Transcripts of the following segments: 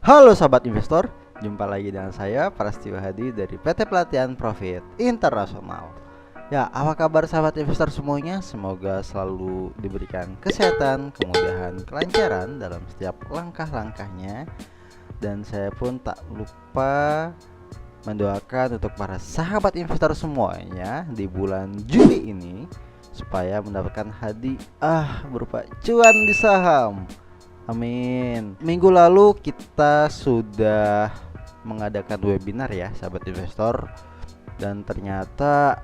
Halo sahabat investor, jumpa lagi dengan saya Prasetyo Hadi dari PT Pelatihan Profit Internasional. Ya, apa kabar sahabat investor semuanya? Semoga selalu diberikan kesehatan, kemudahan, kelancaran dalam setiap langkah-langkahnya. Dan saya pun tak lupa mendoakan untuk para sahabat investor semuanya di bulan Juli ini supaya mendapatkan hadiah berupa cuan di saham. Amin. Minggu lalu kita sudah mengadakan webinar ya sahabat investor, dan ternyata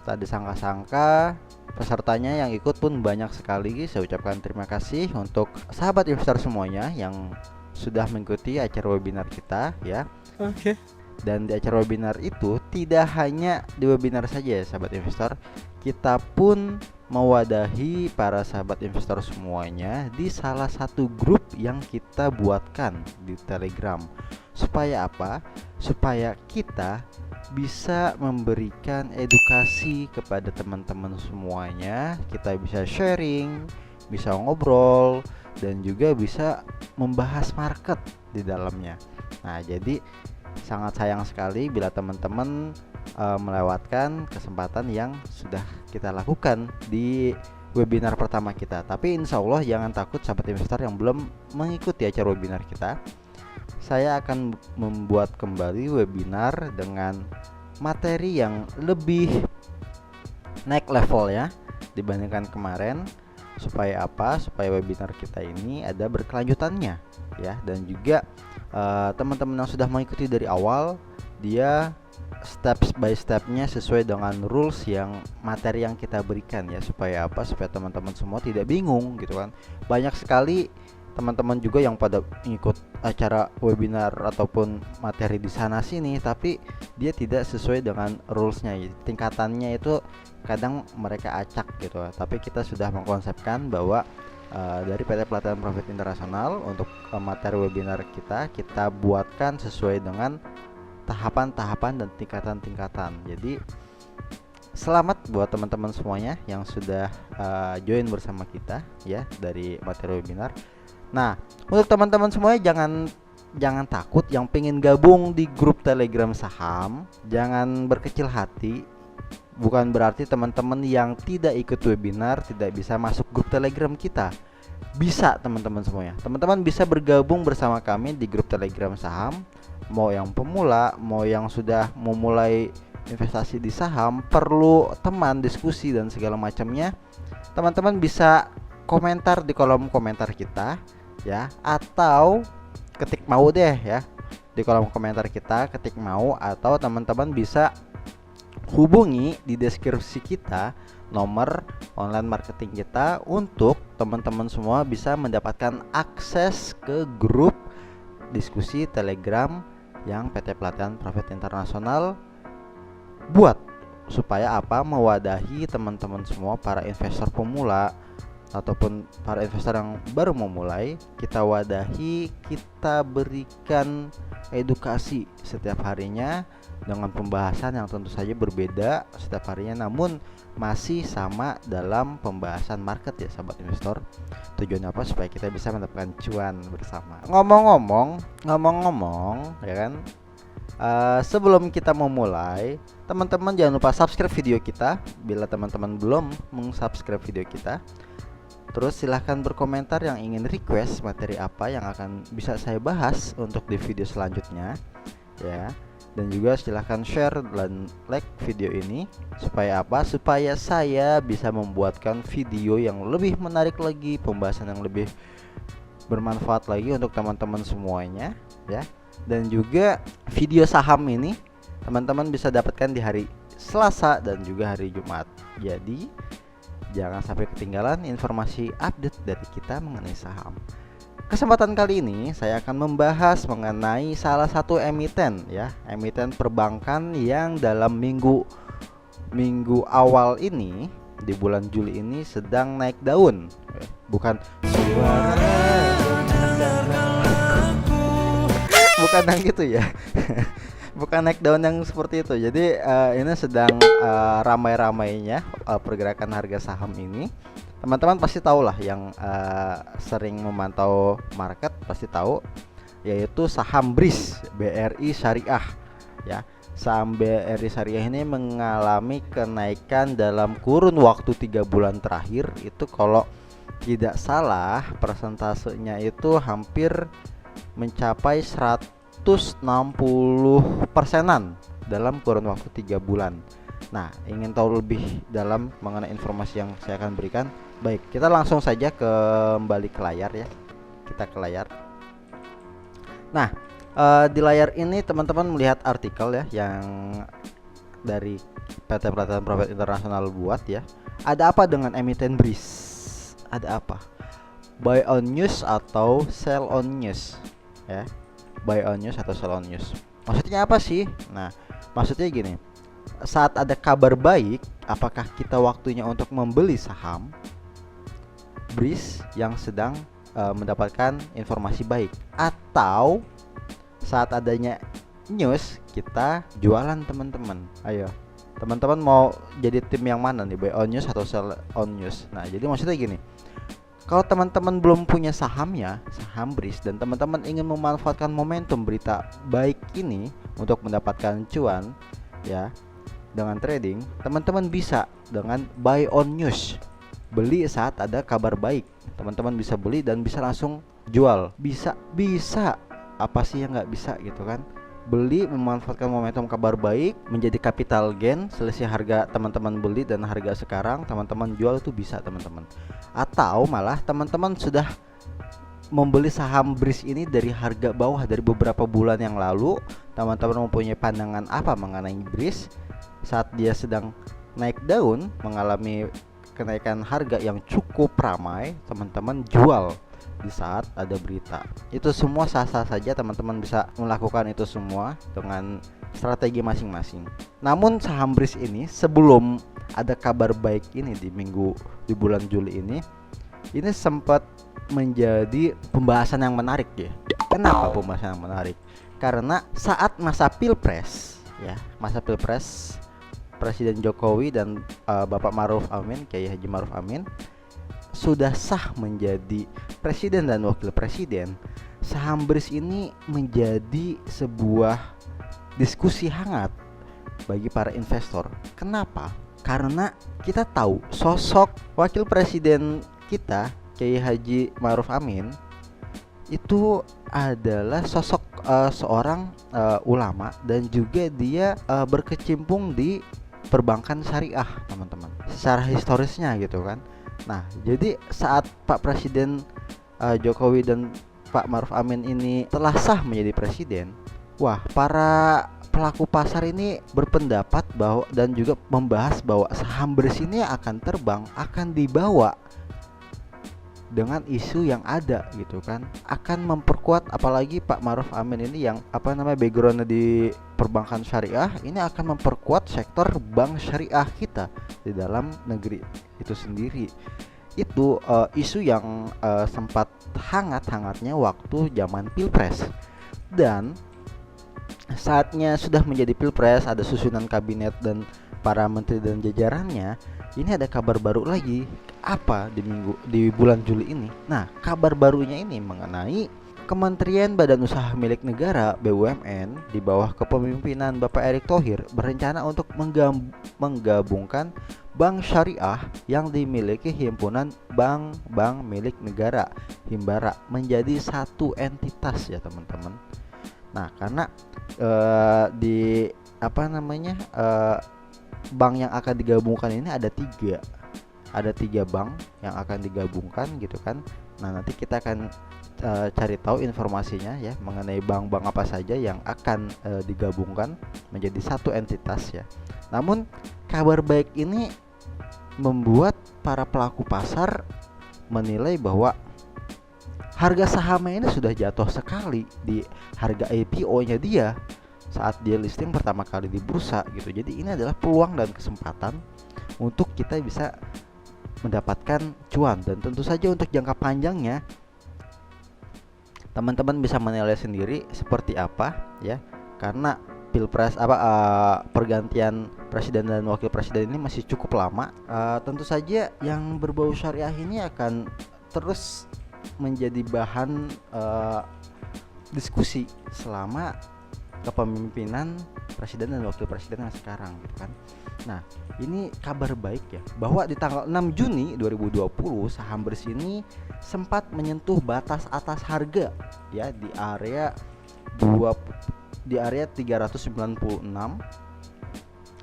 tak disangka-sangka pesertanya yang ikut pun banyak sekali. Saya ucapkan terima kasih untuk sahabat investor semuanya yang sudah mengikuti acara webinar kita ya. Oke. Dan di acara webinar itu tidak hanya di webinar saja ya sahabat investor, kita pun mewadahi para sahabat investor semuanya di salah satu grup yang kita buatkan di Telegram. Supaya apa? Supaya kita bisa memberikan edukasi kepada teman-teman semuanya. Kita bisa sharing, bisa ngobrol, dan juga bisa membahas market di dalamnya. Nah, jadi sangat sayang sekali bila teman-teman melewatkan kesempatan yang sudah kita lakukan di webinar pertama kita. Tapi insya Allah jangan takut sahabat investor yang belum mengikuti acara webinar kita. Saya akan membuat kembali webinar dengan materi yang lebih naik level ya dibandingkan kemarin. Supaya apa? Supaya webinar kita ini ada berkelanjutannya ya, dan juga teman-teman yang sudah mengikuti dari awal, dia step by stepnya sesuai dengan rules yang materi yang kita berikan ya. Supaya apa? Supaya teman-teman semua tidak bingung gitu kan. Banyak sekali teman-teman juga yang pada ikut acara webinar ataupun materi di sana sini, tapi dia tidak sesuai dengan rulesnya, tingkatannya itu kadang mereka acak gitu. Tapi kita sudah mengkonsepkan bahwa dari PT Pelatihan Profit Internasional untuk materi webinar kita buatkan sesuai dengan tahapan-tahapan dan tingkatan-tingkatan. Jadi selamat buat teman-teman semuanya yang sudah join bersama kita ya dari materi webinar. Nah, untuk teman-teman semuanya jangan takut yang pengen gabung di grup Telegram saham, jangan berkecil hati. Bukan berarti teman-teman yang tidak ikut webinar tidak bisa masuk grup Telegram kita. Bisa teman-teman semuanya. Teman-teman bisa bergabung bersama kami di grup Telegram saham. Mau yang pemula, mau yang sudah memulai investasi di saham, perlu teman diskusi dan segala macamnya. Teman-teman bisa komentar di kolom komentar kita ya, atau ketik mau deh ya di kolom komentar kita, ketik mau, atau teman-teman bisa hubungi di deskripsi kita nomor online marketing kita untuk teman-teman semua bisa mendapatkan akses ke grup diskusi Telegram yang PT Pelatihan Profit Internasional buat. Supaya apa? Mewadahi teman-teman semua para investor pemula ataupun para investor yang baru memulai. Kita wadahi, kita berikan edukasi setiap harinya dengan pembahasan yang tentu saja berbeda setiap harinya, namun masih sama dalam pembahasan market ya sahabat investor. Tujuannya apa? Supaya kita bisa mendapatkan cuan bersama. Ngomong-ngomong ya kan, sebelum kita memulai, teman-teman jangan lupa subscribe video kita bila teman-teman belum meng-subscribe video kita. Terus silahkan berkomentar yang ingin request materi apa yang akan bisa saya bahas untuk di video selanjutnya ya. Dan juga silahkan share dan like video ini. Supaya apa? Supaya saya bisa membuatkan video yang lebih menarik lagi, pembahasan yang lebih bermanfaat lagi untuk teman-teman semuanya ya. Dan juga video saham ini teman-teman bisa dapatkan di hari Selasa dan juga hari Jumat. Jadi jangan sampai ketinggalan informasi update dari kita mengenai saham. Kesempatan kali ini saya akan membahas mengenai salah satu emiten ya, emiten perbankan yang dalam minggu awal ini di bulan Juli ini sedang naik daun. Bukan suara, bukan yang gitu ya. Bukan naik daun yang seperti itu. Jadi ini sedang ramai-ramainya pergerakan harga saham ini. Teman-teman pasti tahu lah, yang sering memantau market pasti tahu yaitu saham BRIS, BRI Syariah ya. Saham BRI Syariah ini mengalami kenaikan dalam kurun waktu 3 bulan terakhir. Itu kalau tidak salah persentasenya itu hampir mencapai 160%-an dalam kurun waktu 3 bulan. Nah, ingin tahu lebih dalam mengenai informasi yang saya akan berikan? Baik, kita langsung saja kembali ke layar ya. Kita ke layar. Nah, di layar ini teman-teman melihat artikel ya yang dari PT Pelatihan Profit Internasional buat ya. Ada apa dengan emiten BRIS? Ada apa? Buy on news atau sell on news ya. Buy on news atau sell on news. Maksudnya apa sih? Nah, maksudnya gini. Saat ada kabar baik, apakah kita waktunya untuk membeli saham BRIS yang sedang mendapatkan informasi baik, atau saat adanya news kita jualan teman-teman? Ayo, teman-teman mau jadi tim yang mana nih, buy on news atau sell on news? Nah, jadi maksudnya gini, kalau teman-teman belum punya sahamnya, saham BRIS, dan teman-teman ingin memanfaatkan momentum berita baik ini untuk mendapatkan cuan ya dengan trading, teman-teman bisa dengan buy on news, beli saat ada kabar baik. Teman-teman bisa beli dan bisa langsung jual. Bisa apa sih yang nggak bisa gitu kan? Beli memanfaatkan momentum kabar baik menjadi capital gain, selisih harga teman-teman beli dan harga sekarang teman-teman jual, itu bisa teman-teman. Atau malah teman-teman sudah membeli saham BRIS ini dari harga bawah dari beberapa bulan yang lalu, teman-teman mempunyai pandangan apa mengenai BRIS, saat dia sedang naik daun mengalami kenaikan harga yang cukup ramai, teman-teman jual di saat ada berita. Itu semua sah-sah saja, teman-teman bisa melakukan itu semua dengan strategi masing-masing. Namun saham BRIS ini sebelum ada kabar baik ini di bulan Juli ini sempat menjadi pembahasan yang menarik ya. Kenapa pembahasan yang menarik? Karena saat masa Pilpres ya, masa Pilpres Presiden Jokowi dan Bapak Ma'ruf Amin, Kiai Haji Ma'ruf Amin sudah sah menjadi presiden dan wakil presiden, saham BRIS ini menjadi sebuah diskusi hangat bagi para investor. Kenapa? Karena kita tahu sosok wakil presiden kita, Kiai Haji Ma'ruf Amin, itu adalah sosok seorang ulama, dan juga dia berkecimpung di perbankan syariah, teman-teman, secara historisnya gitu kan. Nah, jadi saat Pak Presiden Jokowi dan Pak Ma'ruf Amin ini telah sah menjadi presiden, wah, para pelaku pasar ini berpendapat bahwa dan juga membahas bahwa saham BRIS ini akan terbang, akan dibawa dengan isu yang ada gitu kan, akan memperkuat, apalagi Pak Ma'ruf Amin ini yang backgroundnya di perbankan syariah, ini akan memperkuat sektor bank syariah kita di dalam negeri itu sendiri. Itu isu yang sempat hangat-hangatnya waktu zaman Pilpres. Dan saatnya sudah menjadi Pilpres, ada susunan kabinet dan para menteri dan jajarannya, ini ada kabar baru lagi. Apa di bulan Juli ini? Nah, kabar barunya ini mengenai Kementerian Badan Usaha Milik Negara (BUMN) di bawah kepemimpinan Bapak Erick Thohir berencana untuk menggabungkan bank syariah yang dimiliki himpunan bank-bank milik negara (Himbara) menjadi satu entitas ya, teman-teman. Nah, karena bank yang akan digabungkan ini ada tiga bank yang akan digabungkan gitu kan. Nah, nanti kita akan cari tahu informasinya ya mengenai bank-bank apa saja yang akan digabungkan menjadi satu entitas ya. Namun kabar baik ini membuat para pelaku pasar menilai bahwa harga sahamnya ini sudah jatuh sekali di harga IPO-nya dia saat dia listing pertama kali di bursa gitu. Jadi ini adalah peluang dan kesempatan untuk kita bisa mendapatkan cuan, dan tentu saja untuk jangka panjangnya teman-teman bisa menilai sendiri seperti apa ya, karena Pilpres pergantian presiden dan wakil presiden ini masih cukup lama. Tentu saja yang berbau syariah ini akan terus menjadi bahan diskusi selama kepemimpinan presiden dan wakil presiden yang sekarang gitu kan. Nah, ini kabar baik ya, bahwa di tanggal 6 Juni 2020 saham BRIS ini sempat menyentuh batas atas harga ya di area 396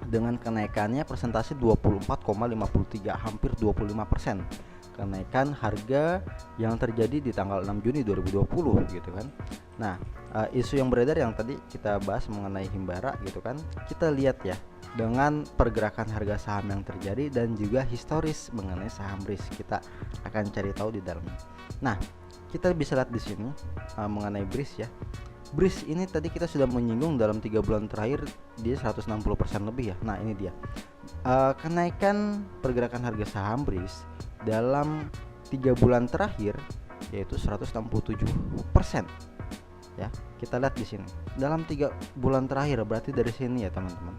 dengan kenaikannya persentase 24,53, hampir 25% kenaikan harga yang terjadi di tanggal 6 Juni 2020 gitu kan. Nah, isu yang beredar yang tadi kita bahas mengenai Himbara gitu kan, kita lihat ya dengan pergerakan harga saham yang terjadi dan juga historis mengenai saham BRIS, kita akan cari tahu di dalamnya. Nah, kita bisa lihat di sini mengenai BRIS ya. BRIS ini tadi kita sudah menyinggung dalam 3 bulan terakhir dia 160% lebih ya. Nah, ini dia kenaikan pergerakan harga saham BRIS dalam 3 bulan terakhir yaitu 167% ya. Kita lihat di sini dalam 3 bulan terakhir, berarti dari sini ya teman-teman,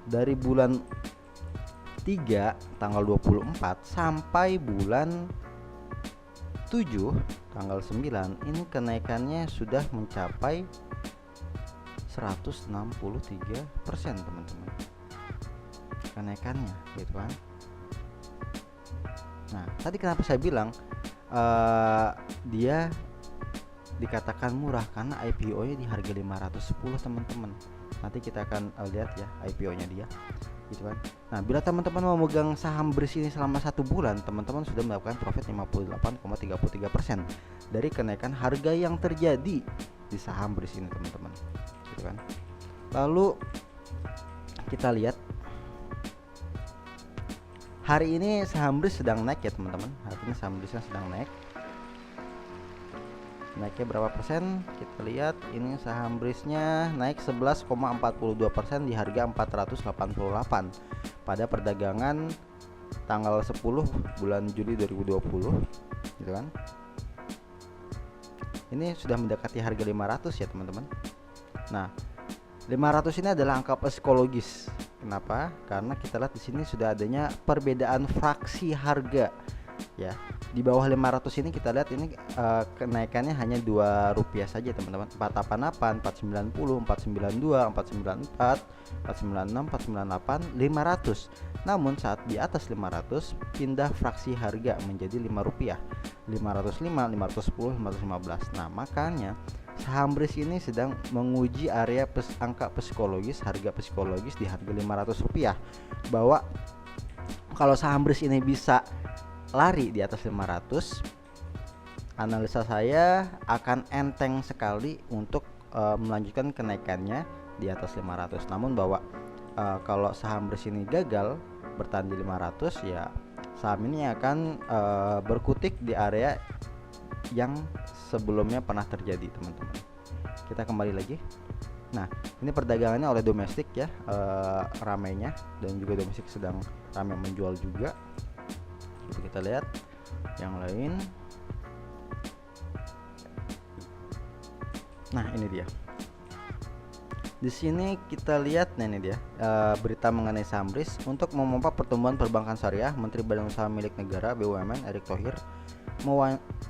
dari bulan 3 tanggal 24 sampai bulan 7 tanggal 9 ini kenaikannya sudah mencapai 163% teman-teman kenaikannya gitu kan. Nah, tadi kenapa saya bilang dia dikatakan murah, karena IPO-nya di harga 510 teman-teman. Nanti kita akan lihat ya IPO-nya dia gitu kan. Nah, bila teman-teman mau memegang saham BRIS ini selama 1 bulan, teman-teman sudah mendapatkan profit 58,33% dari kenaikan harga yang terjadi di saham BRIS ini teman-teman gitu kan. Lalu kita lihat hari ini saham BRIS sedang naik ya teman-teman. Hari ini saham BRIS sedang naik. Naiknya berapa persen? Kita lihat ini saham BRIS-nya naik 11,42% di harga 488 pada perdagangan tanggal 10 bulan Juli 2020 gitu kan. Ini sudah mendekati harga 500 ya teman-teman. Nah, 500 ini adalah angka psikologis. Kenapa? Karena kita lihat di sini sudah adanya perbedaan fraksi harga ya. Di bawah 500 ini kita lihat ini kenaikannya hanya Rp2 saja teman-teman. 488, 490, 492, 494, 496, 498, 500. Namun saat di atas 500 pindah fraksi harga menjadi Rp5. 505, 510, 515. Nah, makanya saham BRIS ini sedang menguji area angka psikologis, harga psikologis di harga Rp500, bahwa kalau saham BRIS ini bisa lari di atas 500, analisa saya akan enteng sekali untuk melanjutkan kenaikannya di atas 500. Namun bahwa kalau saham BRIS ini gagal bertahan di 500 ya, saham ini akan berkutik di area yang sebelumnya pernah terjadi teman-teman. Kita kembali lagi. Nah, ini perdagangannya oleh domestik ya, ramainya, dan juga domestik sedang ramai menjual juga. Kita lihat yang lain. Nah, ini dia. Di sini kita lihat, nah ini dia berita mengenai saham BRIS. Untuk memompa pertumbuhan perbankan syariah, Menteri Badan Usaha Milik Negara BUMN Erick Thohir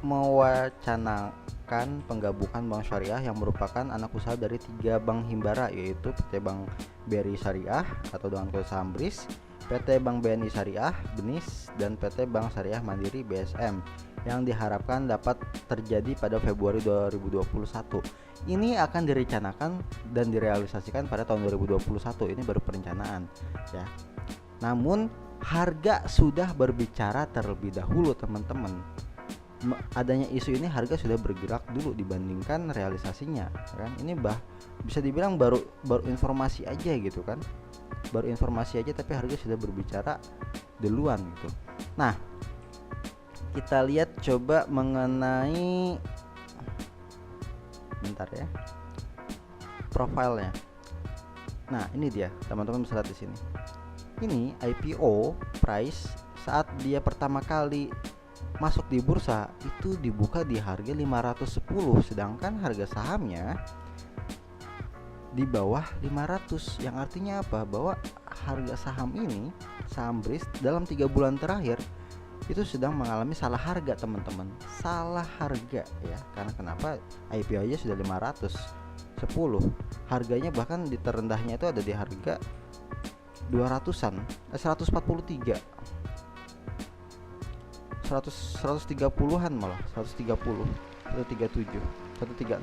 mewacanakan penggabungan bank syariah yang merupakan anak usaha dari 3 bank Himbara, yaitu PT Bank BRI Syariah atau dengan kode saham BRIS, PT Bank BNI Syariah BNIS, dan PT Bank Syariah Mandiri BSM, yang diharapkan dapat terjadi pada Februari 2021. Ini akan direncanakan dan direalisasikan pada tahun 2021. Ini baru perencanaan ya. Namun harga sudah berbicara terlebih dahulu teman-teman. Adanya isu ini harga sudah bergerak dulu dibandingkan realisasinya kan. Ini bisa dibilang baru informasi aja gitu kan. Baru informasi aja tapi harga sudah berbicara duluan gitu. Nah, kita lihat coba mengenai, bentar ya, profilnya. Nah, ini dia teman-teman bisa lihat di sini. Ini IPO price saat dia pertama kali masuk di bursa itu dibuka di harga 510, sedangkan harga sahamnya di bawah 500. Yang artinya apa? Bahwa harga saham ini, saham BRIS dalam 3 bulan terakhir itu sedang mengalami salah harga teman-teman, salah harga ya. Karena kenapa? IPO aja sudah 510, harganya bahkan di terendahnya itu ada di harga 200-an, 143, 130-an malah, 130, 137, 136.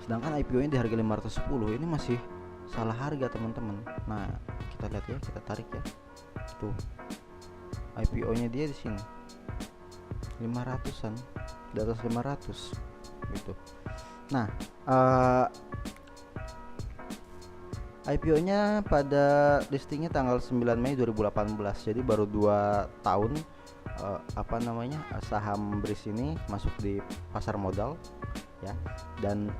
Sedangkan IPO-nya di harga 510, ini masih salah harga teman-teman. Nah, kita lihat ya, kita tarik ya. Tuh. IPO-nya dia di sini 500-an, di atas 500 gitu. Nah, IPO-nya pada listingnya tanggal 9 Mei 2018. Jadi baru 2 tahun saham BRIS ini masuk di pasar modal ya. Dan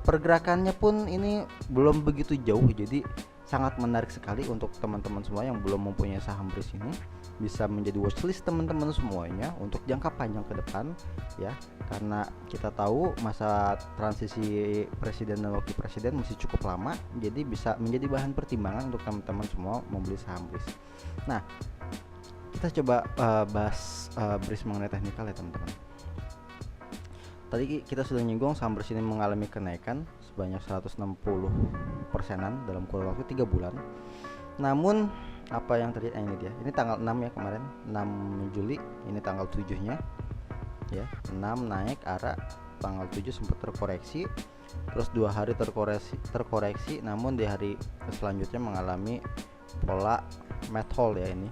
pergerakannya pun ini belum begitu jauh. Jadi sangat menarik sekali untuk teman-teman semua yang belum mempunyai saham BRIS ini, bisa menjadi watchlist teman-teman semuanya untuk jangka panjang ke depan ya. Karena kita tahu masa transisi presiden dan wakil presiden masih cukup lama, jadi bisa menjadi bahan pertimbangan untuk teman-teman semua membeli saham BRIS. Nah, kita coba bahas BRIS mengenai teknikal ya teman-teman. Tadi kita sudah nyinggung saham BRIS ini mengalami kenaikan sebanyak 160%-an dalam kurun waktu 3 bulan. Namun apa yang terjadi, ini dia. Ini tanggal 6 ya kemarin, 6 Juli. Ini tanggal 7-nya. Ya, 6 naik arah, tanggal 7 sempat terkoreksi. Terus 2 hari terkoreksi, namun di hari selanjutnya mengalami pola mat hold ya. Ini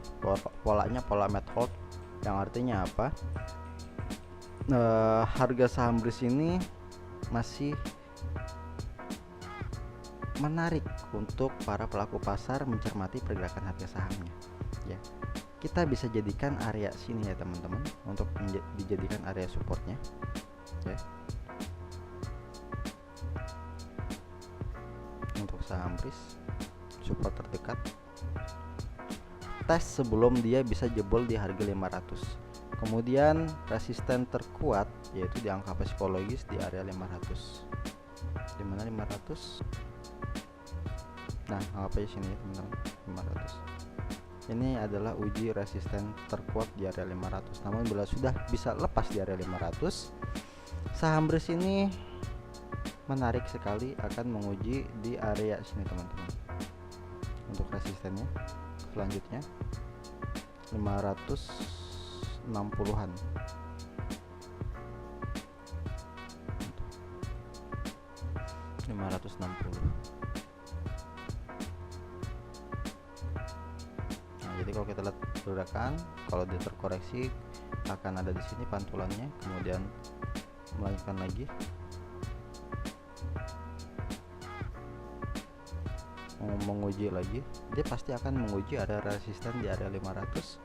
polanya pola mat hold, yang artinya apa? Harga saham BRIS ini masih menarik untuk para pelaku pasar mencermati pergerakan harga sahamnya ya. Kita bisa jadikan area sini ya teman-teman untuk dijadikan area supportnya ya. Untuk saham BRIS, support terdekat tes sebelum dia bisa jebol di harga 500. Kemudian resisten terkuat yaitu di angka psikologis di area 500. Di mana 500? Nah, apa ya sini ya teman-teman, 500. Ini adalah uji resisten terkuat di area 500. Namun bila sudah bisa lepas di area 500, saham BRIS ini menarik sekali akan menguji di area sini teman-teman. Untuk resistennya selanjutnya 560-an. Jadi kalau kita lihat pergerakan, kalau dia terkoreksi akan ada di sini pantulannya, kemudian melanjutkan lagi menguji lagi. Dia pasti akan menguji area resisten di area 500.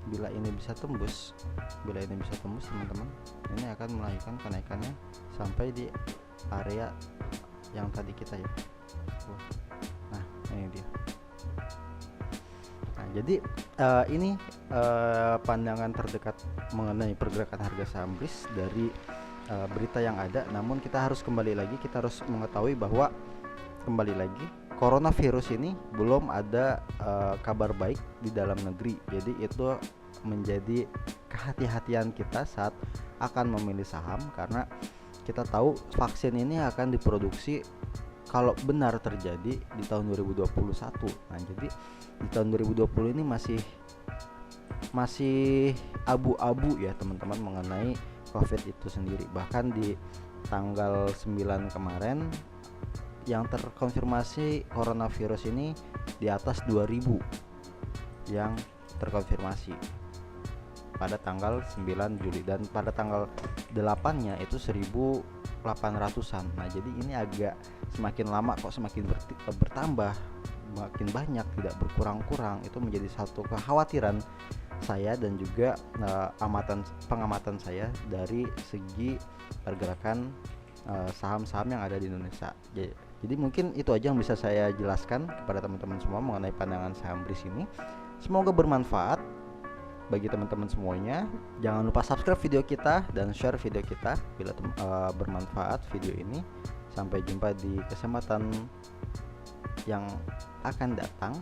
Bila ini bisa tembus, teman-teman, ini akan melanjutkan kenaikannya sampai di area yang tadi kita ya. Nah, ini dia. Jadi ini pandangan terdekat mengenai pergerakan harga saham BRIS dari berita yang ada. Namun kita harus kembali lagi, kita harus mengetahui bahwa kembali lagi coronavirus ini belum ada kabar baik di dalam negeri. Jadi itu menjadi kehati-hatian kita saat akan memilih saham, karena kita tahu vaksin ini akan diproduksi kalau benar terjadi di tahun 2021. Nah, jadi di tahun 2020 ini masih abu-abu ya teman-teman mengenai COVID itu sendiri. Bahkan di tanggal 9 kemarin yang terkonfirmasi coronavirus ini di atas 2000 yang terkonfirmasi pada tanggal 9 Juli, dan pada tanggal 8-nya itu 1800-an. Nah, jadi ini agak semakin lama kok semakin bertambah, makin banyak, tidak berkurang-kurang. Itu menjadi satu kekhawatiran saya dan juga pengamatan saya dari segi pergerakan saham-saham yang ada di Indonesia. Jadi mungkin itu aja yang bisa saya jelaskan kepada teman-teman semua mengenai pandangan saham BRIS ini. Semoga bermanfaat bagi teman-teman semuanya. Jangan lupa subscribe video kita dan share video kita bila bermanfaat video ini. Sampai jumpa di kesempatan yang akan datang.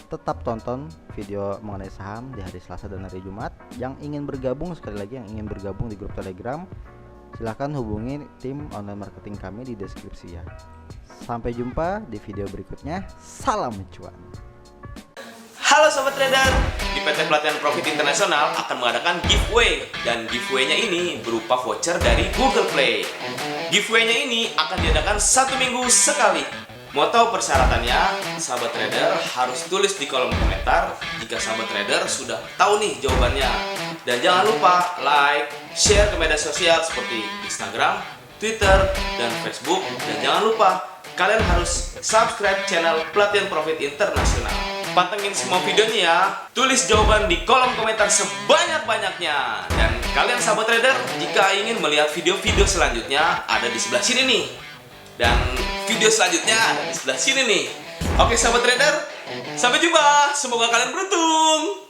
tetap tonton video mengenai saham di hari Selasa dan hari Jumat. Yang ingin bergabung, sekali lagi yang ingin bergabung di grup Telegram, silahkan hubungi tim online marketing kami di deskripsi ya. Sampai jumpa di video berikutnya. Salam cuan. Halo Sobat Trader, di PT Pelatihan Profit Internasional akan mengadakan giveaway. Dan giveaway-nya ini berupa voucher dari Google Play. Giveaway-nya ini akan diadakan 1 minggu sekali. Mau tahu persyaratannya? Sahabat Trader harus tulis di kolom komentar jika sahabat Trader sudah tahu nih jawabannya. Dan jangan lupa like, share ke media sosial seperti Instagram, Twitter, dan Facebook. Dan jangan lupa kalian harus subscribe channel Pelatihan Profit Internasional. Pantengin semua videonya ya. Tulis jawaban di kolom komentar sebanyak-banyaknya. Dan kalian sahabat trader, jika ingin melihat video-video selanjutnya, ada di sebelah sini nih. Dan video selanjutnya ada di sebelah sini nih. Oke sahabat trader, sampai jumpa. Semoga kalian beruntung.